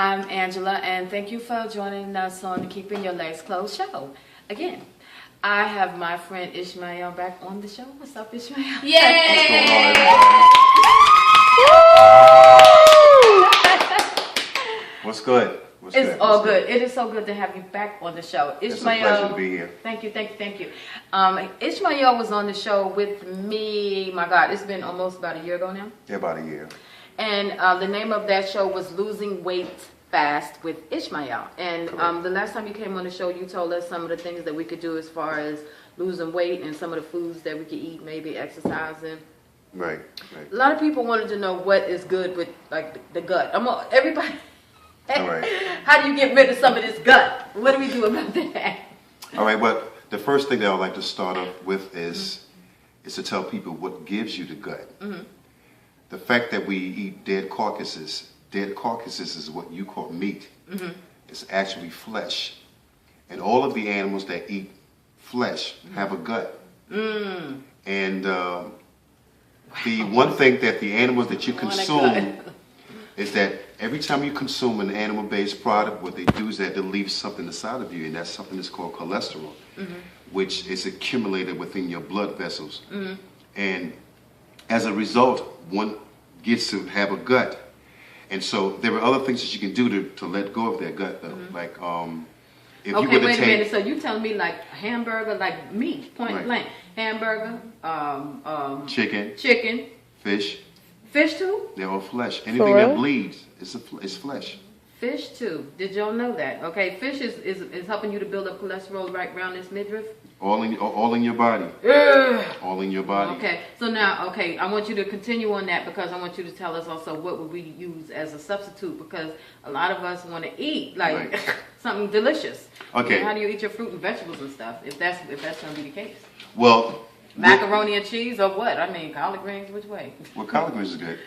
I'm Angela, and thank you for joining us on the Keeping Your Legs Closed show. Again, I have my friend Ishmael back on the show. What's up, Ishmael? Yay! What's good? It's all good. It is so good to have you back on the show. Ishmael, it's a pleasure to be here. Thank you. Ishmael was on the show with me, my God, it's been almost about a year ago now. Yeah, about a year. And the name of that show was Losing Weight Fast with Ishmael. And the last time you came on the show, you told us some of the things that we could do as far as losing weight and some of the foods that we could eat, maybe exercising. Right. A lot of people wanted to know what is good with like the gut. Everybody. All right. How do you get rid of some of this gut? What do we do about that? All right. Well, the first thing that I'd like to start off with is to tell people what gives you the gut. Mm-hmm. The fact that we eat dead carcasses is what you call meat. Mm-hmm. It's actually flesh. And all of the animals that eat flesh have a gut. Mm. And the one thing that the animals that you consume is that every time you consume an animal-based product, what they do is that they leave something inside of you, and that's something that's called cholesterol, which is accumulated within your blood vessels. Mm-hmm. And as a result, one gets to have a gut. And so there are other things that you can do to let go of that gut, though. Mm-hmm. Like if you were to wait a minute. So you telling me like hamburger, like meat, point blank, hamburger, chicken, fish too? They're all flesh. Anything that bleeds is flesh. Fish too. Did y'all know that? Okay, fish is helping you to build up cholesterol right around this midriff. All in your body. All in your body. Okay, so now, I want you to continue on that because I want you to tell us also what would we use as a substitute, because a lot of us want to eat like something delicious. Okay. You know, how do you eat your fruit and vegetables and stuff if that's going to be the case? Well, macaroni and cheese or what? I mean, collard greens, which way? Well, collard greens is good.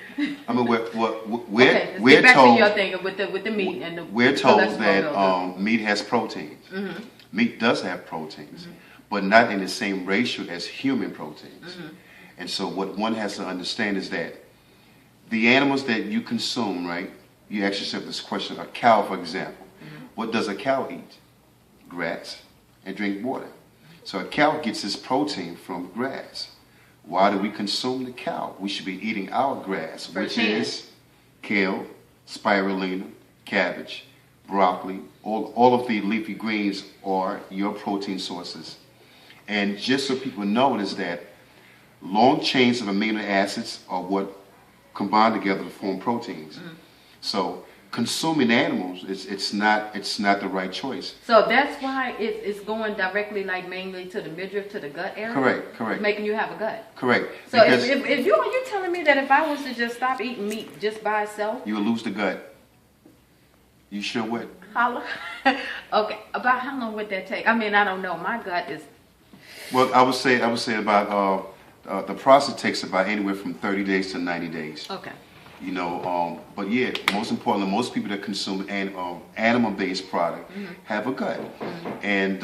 I mean, we're get back told to your thing with the meat and the. We're told that meat has proteins. Mm-hmm. Meat does have proteins, but not in the same ratio as human proteins. Mm-hmm. And so, what one has to understand is that the animals that you consume, right? You ask yourself this question: a cow, for example, what does a cow eat? Grass and drink water. So a cow gets its protein from grass. Why do we consume the cow? We should be eating our grass, which is kale, spirulina, cabbage, broccoli. All of the leafy greens are your protein sources. And just so people know is that long chains of amino acids are what combine together to form proteins. Mm-hmm. So consuming animals, it's not the right choice. So that's why it's going directly, like mainly to the midriff, to the gut area. Correct. It's making you have a gut. Correct. So if you're telling me that if I was to just stop eating meat just by itself, you would lose the gut. You sure would. Okay. About how long would that take? I mean, I don't know. My gut is. Well, I would say about the process takes about anywhere from 30 days to 90 days. Okay. You know, but yeah, most importantly, most people that consume animal-based product have a gut, and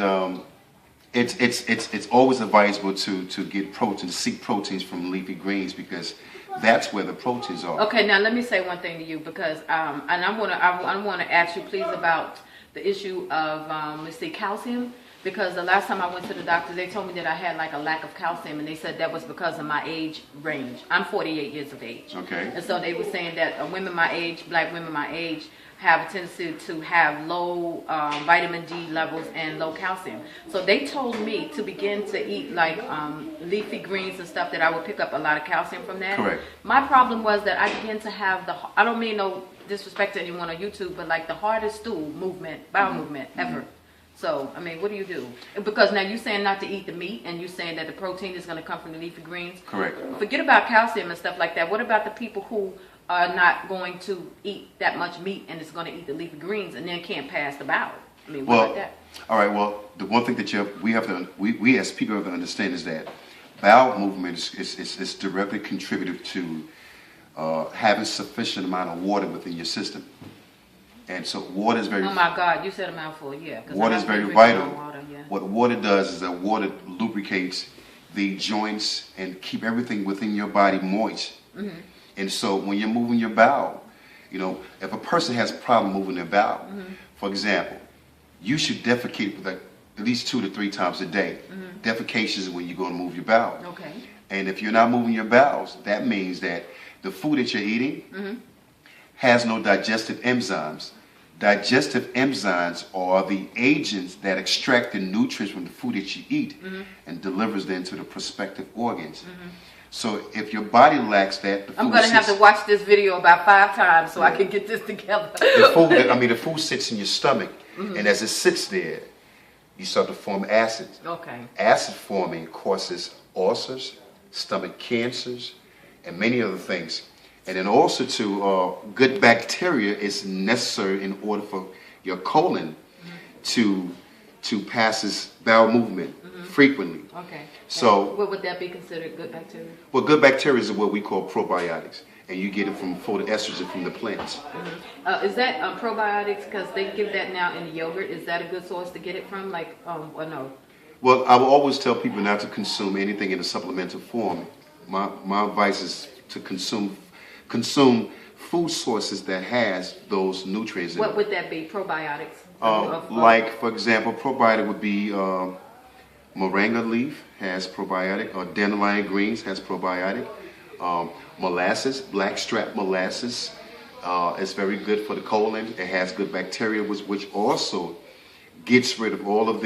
it's always advisable to get protein, to seek proteins from leafy greens, because that's where the proteins are. Okay, now let me say one thing to you, because and I want to ask you please about the issue of let's see, calcium. Because the last time I went to the doctor, they told me that I had like a lack of calcium, and they said that was because of my age range. I'm 48 years of age. Okay. And so they were saying that women my age, black women my age, have a tendency to have low vitamin D levels and low calcium. So they told me to begin to eat like leafy greens and stuff, that I would pick up a lot of calcium from that. Correct. My problem was that I began to have I don't mean no disrespect to anyone on YouTube, but like the hardest stool movement, bowel movement ever. So, I mean, what do you do? Because now you're saying not to eat the meat, and you're saying that the protein is going to come from the leafy greens. Correct. Forget about calcium and stuff like that. What about the people who are not going to eat that much meat and is going to eat the leafy greens and then can't pass the bowel? I mean, what about that? All right. Well, the one thing that we as people have to understand is that bowel movement is directly contributed to having sufficient amount of water within your system. And so water is very. Oh my God! You said a mouthful, yeah. Water is very vital. Water, yeah. What water does is that water lubricates the joints and keep everything within your body moist. Mm-hmm. And so when you're moving your bowel, You know, if a person has a problem moving their bowel, for example, you should defecate like at least 2 to 3 times a day. Defecation is when you're going to move your bowel. Okay. And if you're not moving your bowels, that means that the food that you're eating has no digestive enzymes. Digestive enzymes are the agents that extract the nutrients from the food that you eat and delivers them to the prospective organs. So if your body lacks that, the food I'm going to have to watch this video about 5 times so I can get this together. the food sits in your stomach, and as it sits there, you start to form acids. Okay. Acid forming causes ulcers, stomach cancers, and many other things. And then also good bacteria is necessary in order for your colon to pass this bowel movement frequently. Okay. So what would that be considered good bacteria? Well, good bacteria is what we call probiotics, and you get it from phytoestrogen from the plants. Is that probiotics? Because they give that now in yogurt. Is that a good source to get it from? Like, or no? Well, I will always tell people not to consume anything in a supplemental form. My advice is to consume food sources that has those nutrients in What it. would that be? Probiotics? Like, for example, probiotic would be moringa leaf has probiotic, or dandelion greens has probiotic. Molasses, blackstrap molasses, is very good for the colon. It has good bacteria, which also gets rid of all of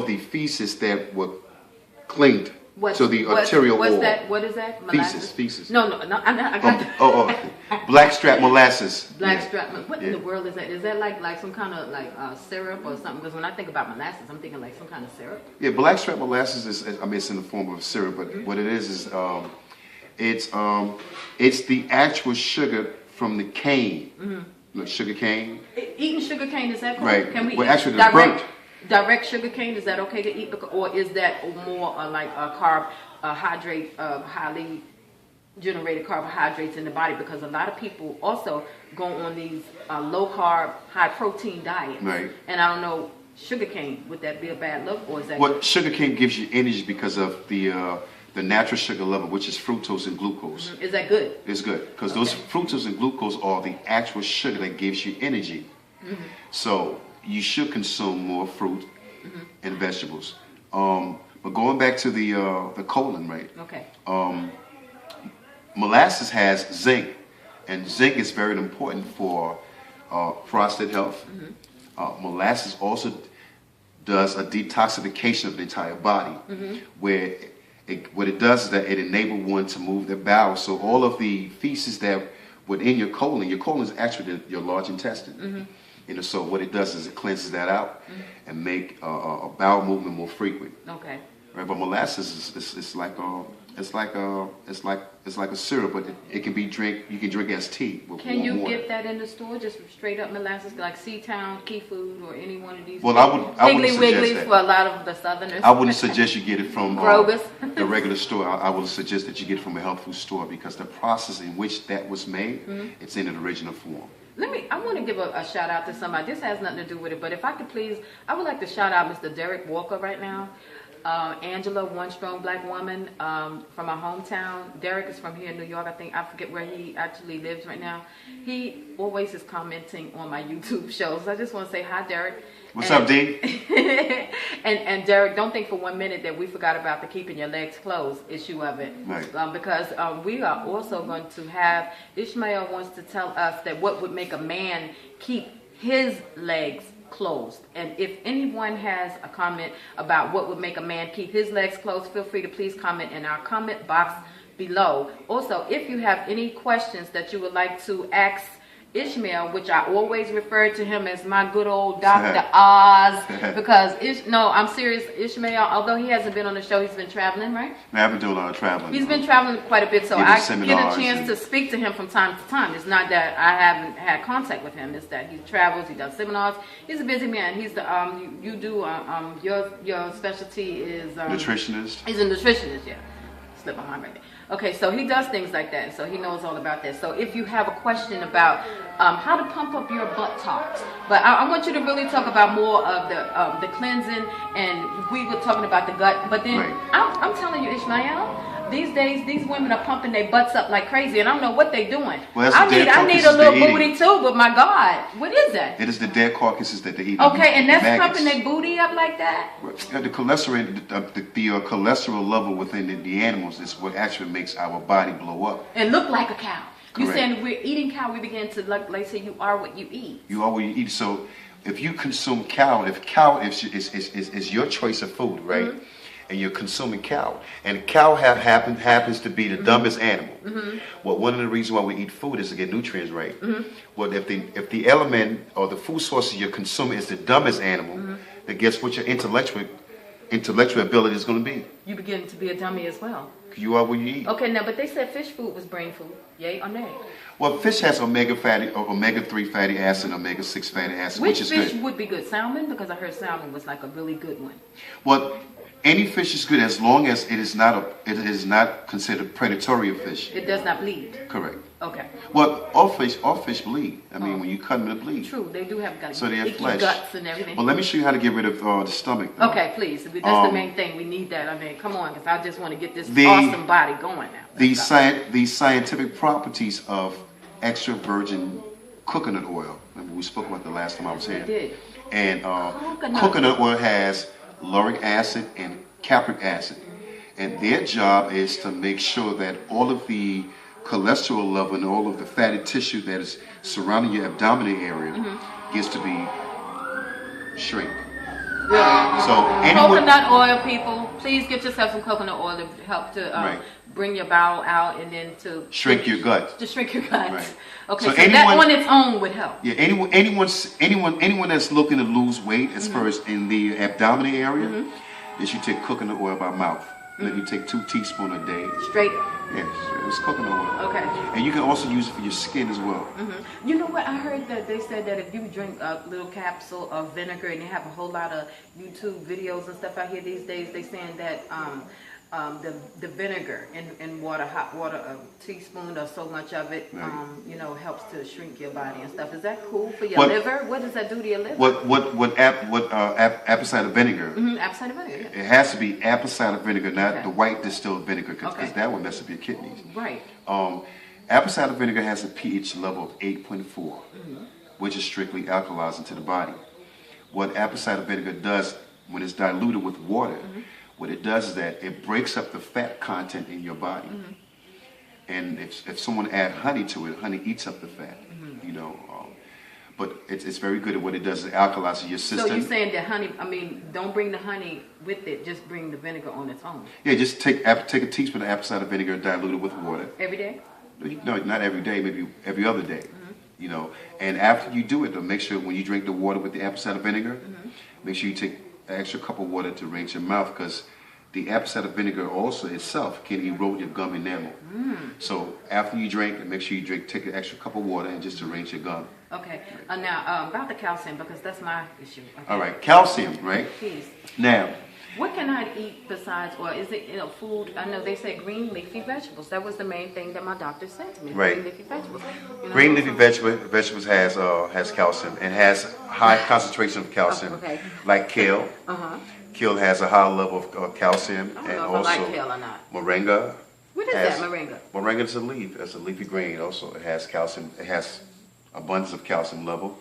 the feces that were clinged to the arterial wall. What is that? Molasses? Feces. No, I got Blackstrap molasses. Blackstrap. What in Yeah. the world is that? Is that like some kind of syrup or something? Because when I think about molasses, I'm thinking like some kind of syrup. Yeah, blackstrap molasses is, it's in the form of syrup, but what it is it's the actual sugar from the cane, like sugar cane. Eating sugar cane, is that cool? Right. Can we Well, eat actually, it's burnt. direct sugar cane? Is that okay to eat? Or is that more like a carbohydrate, highly generated carbohydrates in the body? Because a lot of people also go on these low carb, high protein diets. Right. And I don't know, sugar cane, would that be a bad look, or is that? What sugar cane gives you energy because of the natural sugar level, which is fructose and glucose. Is that good? It's good because those fructose and glucose are the actual sugar that gives you energy. So you should consume more fruit and vegetables. But going back to the colon, right? Okay. Molasses has zinc, and zinc is very important for prostate health. Molasses also does a detoxification of the entire body, where what it does is that it enables one to move their bowels. So all of the feces that within your colon is actually your large intestine. You know, so what it does is it cleanses that out and make a bowel movement more frequent. Okay. Right, but molasses is like a syrup, but it can be you can drink as tea with Can warm you water. get that in the store, just straight up molasses, like Seatown, Key Food, or any one of these? Well, I wouldn't Piggly suggest Wigglies that. for a lot of the Southerners. I wouldn't suggest you get it from Kroger's. the regular store. I would suggest that you get it from a health food store because the process in which that was made, it's in its original form. I want to give a shout out to somebody. This has nothing to do with it, but if I could please, I would like to shout out Mr. Derek Walker right now. Angela, one strong black woman from my hometown. Derek is from here in New York. I forget where he actually lives right now. He always is commenting on my YouTube shows. I just want to say hi, Derek. What's up, D? and Derek, don't think for 1 minute that we forgot about the keeping your legs closed issue of it. Right. Because we are also going to have, Ishmael wants to tell us that what would make a man keep his legs closed. And if anyone has a comment about what would make a man keep his legs closed, feel free to please comment in our comment box below. Also, if you have any questions that you would like to ask Ishmael, which I always refer to him as my good old Dr. Oz, because I'm serious. Ishmael, although he hasn't been on the show, he's been traveling, right? I've been doing a lot of traveling. He's been traveling quite a bit, so Giving I get a seminars chance to speak to him from time to time. It's not that I haven't had contact with him; it's that he travels, he does seminars. He's a busy man. He's the you do your specialty is nutritionist. He's a nutritionist, yeah. Slip my mind right there. Okay, so he does things like that, so he knows all about that. So if you have a question about how to pump up your buttocks, but I want you to really talk about more of the cleansing, and we were talking about the gut. But then Right. I'm telling you, Ishmael, These days, these women are pumping their butts up like crazy, and I don't know what they're doing. Well, that's I the dead need a carcasses little they're booty too, but my God, what is that? It is the dead carcasses that they eat. Okay, and that's maggots. pumping their booty up like that? The cholesterol, the cholesterol level within the animals is what actually makes our body blow up. And look like a cow. You Correct. saying we're eating cow, we begin to like say you are what you eat. You are what you eat. So if you consume cow, if cow is your choice of food, right? Mm-hmm. And you're consuming cow, and cow happens to be the dumbest animal. Well, one of the reasons why we eat food is to get nutrients right. Well, if the element or the food source you're consuming is the dumbest animal, then guess what your intellectual ability is going to be? You begin to be a dummy as well. You are what you eat. Okay, now, but they said fish food was brain food. Yay or nay? Well, fish has omega-3 fatty acid and omega-6 fatty acid, which is fish good. would be good? Salmon? Because I heard salmon was like a really good one. Well, any fish is good as long as it is not considered predatory fish. It does not bleed. Correct. Okay. Well, all fish bleed. I mean, when you cut them, they bleed. True, they do have guts. So they have icky flesh. guts and everything. Well, let me show you how to get rid of the stomach. Though. Okay, please. That's the main thing. We need that. I mean, come on, because I just want to get this The- awesome body going now. The scientific properties of extra virgin coconut oil. Remember, we spoke about the last time I was here. We did. And Coconut. coconut oil has lauric acid and capric acid. And their job is to make sure that all of the cholesterol level and all of the fatty tissue that is surrounding your abdominal area gets to be shrink. So anyone, Coconut oil, people, please get yourself some coconut oil to help to Right. bring your bowel out and then to shrink your gut. to shrink your guts. Right. Okay, So so that anyone- on its own would help. Yeah, anyone that's looking to lose weight as far as in the abdominal area, they should take coconut oil by mouth. Let you take 2 teaspoons a day. Straight. Yes, it's coconut oil. Okay. And you can also use it for your skin as well. You know what? I heard that they said that if you drink a little capsule of vinegar, and they have a whole lot of YouTube videos and stuff out here these days, they saying that the vinegar in water, hot water, a teaspoon or so much of it, Right. helps to shrink your body and stuff. Is that cool for your What- liver? What does that do to your liver? Apple cider vinegar? Apple cider vinegar. Yeah. It has to be apple cider vinegar, not Okay. the white distilled vinegar, because Okay. that will mess up your kidneys. Right. Apple cider vinegar has a pH level of 8.4, which is strictly alkalizing to the body. What apple cider vinegar does when it's diluted with water, what it does is that it breaks up the fat content in your body. And if someone add honey to it, honey eats up the fat, but it's very good at what it does. It alkalizes your system. So you're saying that honey? I mean, don't bring the honey with it. Just bring the vinegar on its own Yeah, just take a teaspoon of apple cider vinegar, dilute it with water. every day. No, not every day, maybe every other day. And after you do it, though, make sure when you drink the water with the apple cider vinegar, make sure you take an extra cup of water to rinse your mouth, because the apple cider vinegar also itself can erode your gum enamel. So after you drink, make sure you take an extra cup of water and just to rinse your gum. Okay. Now about the calcium, because that's my issue. Okay. All right, calcium, right? Please. Now, What can I eat besides, or is it food? I know they say green leafy vegetables. That was the main thing that my doctor said to me. Right. Green leafy vegetables. green leafy vegetables has calcium and has high concentration of calcium, Okay. like kale. Kale has a high level of calcium, I don't and know if I also like kale or not. moringa. What is has- that, moringa? Moringa is a leaf. It's a leafy green. Also, it has calcium. It has abundance of calcium level.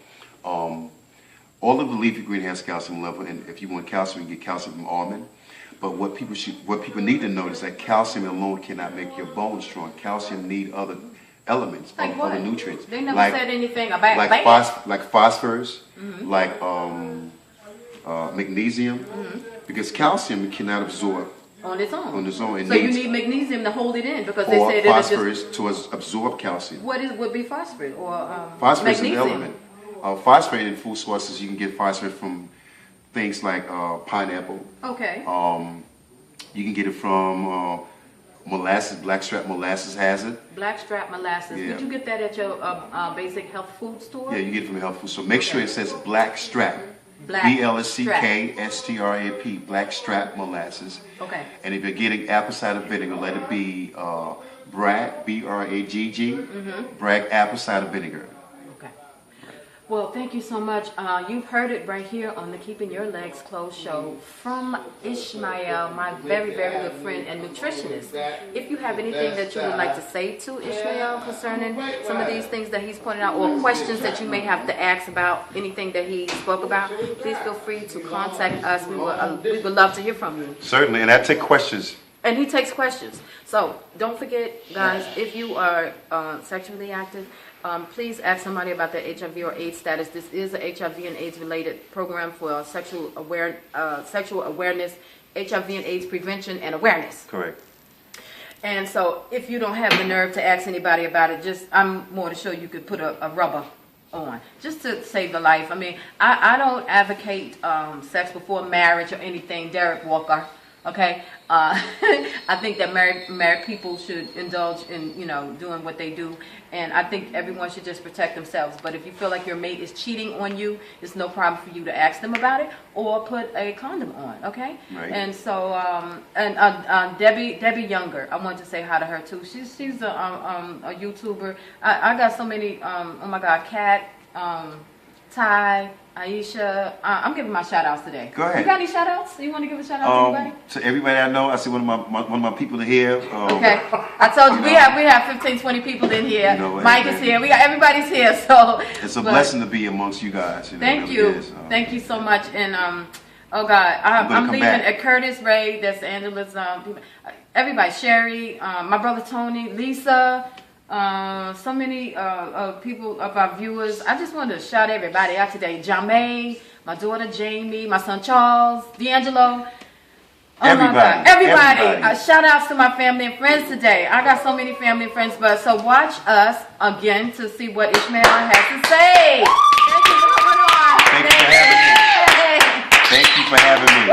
All of the leafy green has calcium level, and if you want calcium, you get calcium from almond. But what people need to know is that calcium alone cannot make your bones strong. Calcium need other elements, Like what? other nutrients. They never like, said anything about like bad. like phosphorus, like magnesium, because calcium cannot absorb On its own. on its own. It So you needs- need magnesium to hold it in, because they or said it just. phosphorus to absorb calcium. What would be phosphorus or Phosphorus is an magnesium? element. Phosphorus in food sources, you can get phosphorus from things like pineapple. Okay. You can get it from molasses. Blackstrap molasses has it. Blackstrap molasses. Yeah. Would you get that at your basic health food store? Yeah, you get it from health food. So make sure it says blackstrap. Black BLSCKSTRAP. Blackstrap molasses. Okay. And if you're getting apple cider vinegar, let it be Bragg, BRAGG, Bragg apple cider vinegar. Okay. Well, thank you so much. You've heard it right here on the Keeping Your Legs Closed show from Ishmael, my very, very good friend and nutritionist. If you have anything that you would like to say to Ishmael concerning some of these things that he's pointed out, or questions that you may have to ask about anything that he spoke about, please feel free to contact us. We would love to hear from you. Certainly, and I take questions. And he takes questions. So don't forget, guys, if you are sexually active, please ask somebody about their HIV or AIDS status. This is a HIV and AIDS related program for sexual awareness, HIV and AIDS prevention and awareness. Correct. And so if you don't have the nerve to ask anybody about it, I'm more to show you could put a rubber on, just to save the life. I mean, I don't advocate sex before marriage or anything, Derek Walker. Okay, I think that married people should indulge in, doing what they do, and I think everyone should just protect themselves. But if you feel like your mate is cheating on you, it's no problem for you to ask them about it or put a condom on. Okay, right. And so Debbie Younger, I want to say hi to her too. She's a YouTuber. I got so many. Oh my God, Kat, Ty, Aisha, I'm giving my shout outs today. Go ahead. You got any shout outs? You want to give a shout out to anybody? To everybody I know, I see one of my people here. Okay. I told you we have 15, 20 people in here. Mike is here. Everybody's here. So it's a blessing to be amongst you guys. Thank you. Thank you so much. And oh God, I'm leaving at Curtis, Ray, that's Angela's everybody, Sherry, my brother Tony, Lisa. So many people of our viewers. I just wanted to shout everybody out today. Jamie, my daughter Jamie, my son Charles, D'Angelo. Everybody. Shout outs to my family and friends today. I got so many family and friends, so watch us again to see what Ishmael has to say. Thank you for coming on. Thank you for having me.